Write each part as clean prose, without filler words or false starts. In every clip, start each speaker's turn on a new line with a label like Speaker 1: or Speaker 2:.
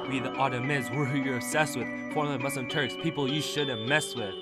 Speaker 1: We the Ottomans, we're who you're obsessed with. Foreign Muslim Turks, people you shouldn't mess with.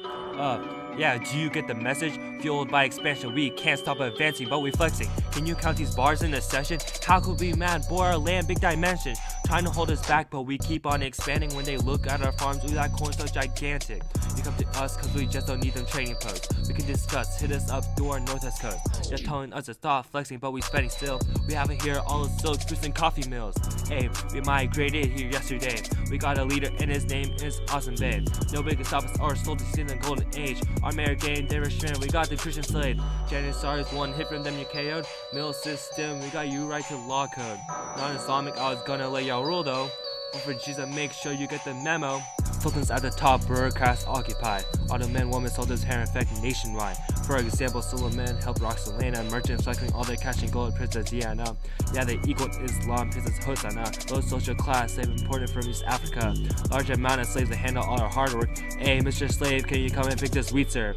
Speaker 1: Yeah, do you get the message? Fueled by expansion, we can't stop advancing, but we flexing. Can you count these bars in a session? How could we man bore our land, big dimension? Trying to hold us back, but we keep on expanding. When they look at our farms, we like corn so gigantic. You come to us cause we just don't need them trading posts. We can discuss, hit us up through our northwest coast. Just telling us to stop flexing, but we spending still. We have it here, all the silks, fruits and coffee mills. Hey, we migrated here yesterday. We got a leader and his name is Awesome Babe. Nobody can stop us, our soul to see in the golden age. Our mayor gained their restraint, we got the Christian slave. Janissars, one hit from them you KO'd. Mill system, we got you right to law code. Non-Islamic, I was gonna let y'all rule though. But for Jesus, make sure you get the memo. Sultans at the top, bureaucrats occupy. Ottoman women sold his hair infected nationwide. For example, Suleiman helped Roxelana, merchants cycling all their cash and gold, Princess Diana. Yeah, they equaled Islam, Princess Hosanna. Low social class, slave imported from East Africa. Large amount of slaves to handle all our hard work. Hey, Mr. Slave, can you come and pick this wheat, sir?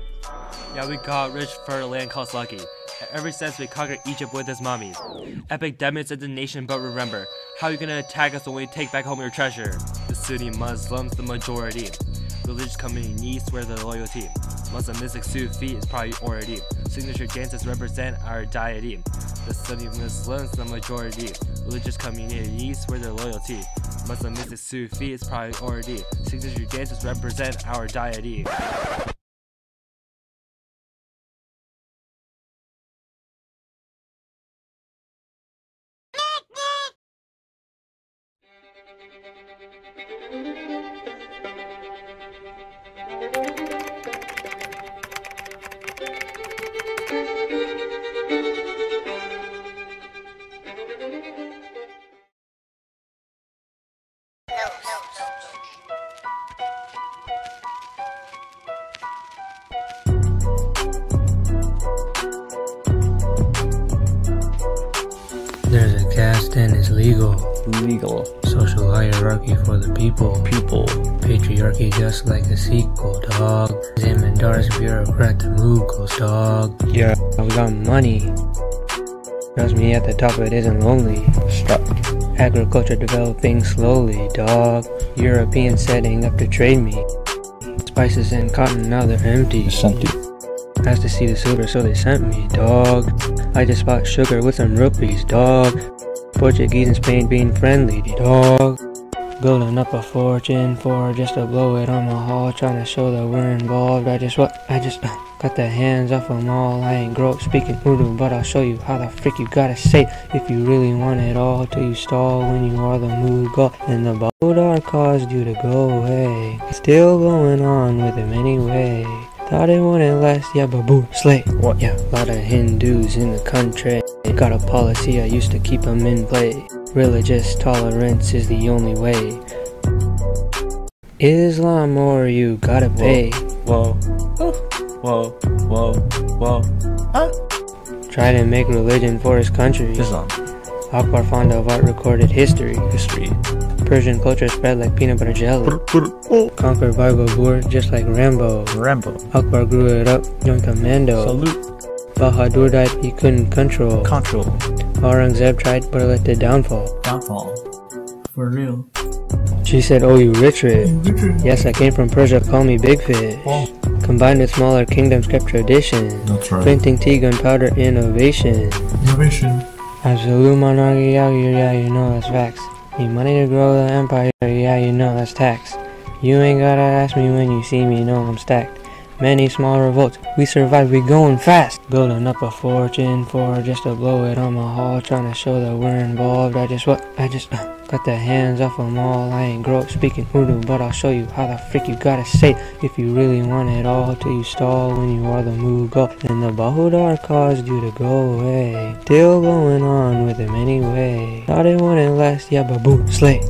Speaker 1: Yeah, we got rich for a land called Lucky. Ever since we conquered Egypt with his mummies. Epidemics of the nation, but remember, how are you gonna attack us when we take back home your treasure? The Sunni Muslims, the majority. Religious communities swear their loyalty. Muslimistic Sufi is priority. Signature dances represent our deity. The Sunni Muslims, the majority. Religious communities swear their loyalty. Muslimistic Sufi is priority. Signature dances represent our deity.
Speaker 2: There's a caste and it's legal. Social hierarchy for the people. Patriarchy just like a sequel, dog. Zamandar's bureaucrat, the Mughals, dog. Yeah, we got money. Trust me, at the top it isn't lonely.
Speaker 3: Stop.
Speaker 2: Agriculture developing slowly, dog. Europeans setting up to trade me. Spices and cotton, now they're empty.
Speaker 3: It's empty.
Speaker 2: Asked to see the silver, so they sent me, dog. I just bought sugar with some rupees, dog. Portuguese and Spain being friendly, dog. Building up a fortune for just to blow it on the hall, trying to show that we're involved. I just got the hands off them all. I ain't grow up speaking Urdu, but I'll show you how the frick you gotta say if you really want it all, till you stall when you are the Mughal. And the Baudar caused you to go away. Still going on with him anyway. Thought it wouldn't last, yeah, babu, slay. What? Yeah, lot of Hindus in the country. Got a policy, I used to keep them in play. Religious tolerance is the only way. Islam or you gotta pay.
Speaker 3: Whoa. Huh?
Speaker 2: Try to make religion for his country.
Speaker 3: Islam.
Speaker 2: Akbar fond of art recorded history. Persian culture spread like peanut butter jelly. Conquered by Babur just like Rambo. Akbar grew it up, joined commando.
Speaker 3: Salute.
Speaker 2: Bahadur died, he couldn't control. Aurangzeb tried, but it led to downfall.
Speaker 3: For real.
Speaker 2: She said, oh, you rich. Yes, I came from Persia, call me Big Fish. Combined with smaller kingdoms kept tradition.
Speaker 3: That's right.
Speaker 2: Printing tea, gunpowder, innovation. Absolute monarchy, yeah, you know that's facts. Need money to grow the empire, yeah, you know that's tax. You ain't gotta ask me when you see me, know I'm stacked. Many small revolts, we survived, we going fast. Building up a fortune for just to blow it on my hall, trying to show that we're involved. I just got the hands off them all. I ain't grow up speaking Urdu, but I'll show you how the frick you gotta say if you really want it all, till you stall when you are the Mughal. And the Baudar caused you to go away. Still going on with him anyway. Thought it wouldn't last, yeah, babu, slay.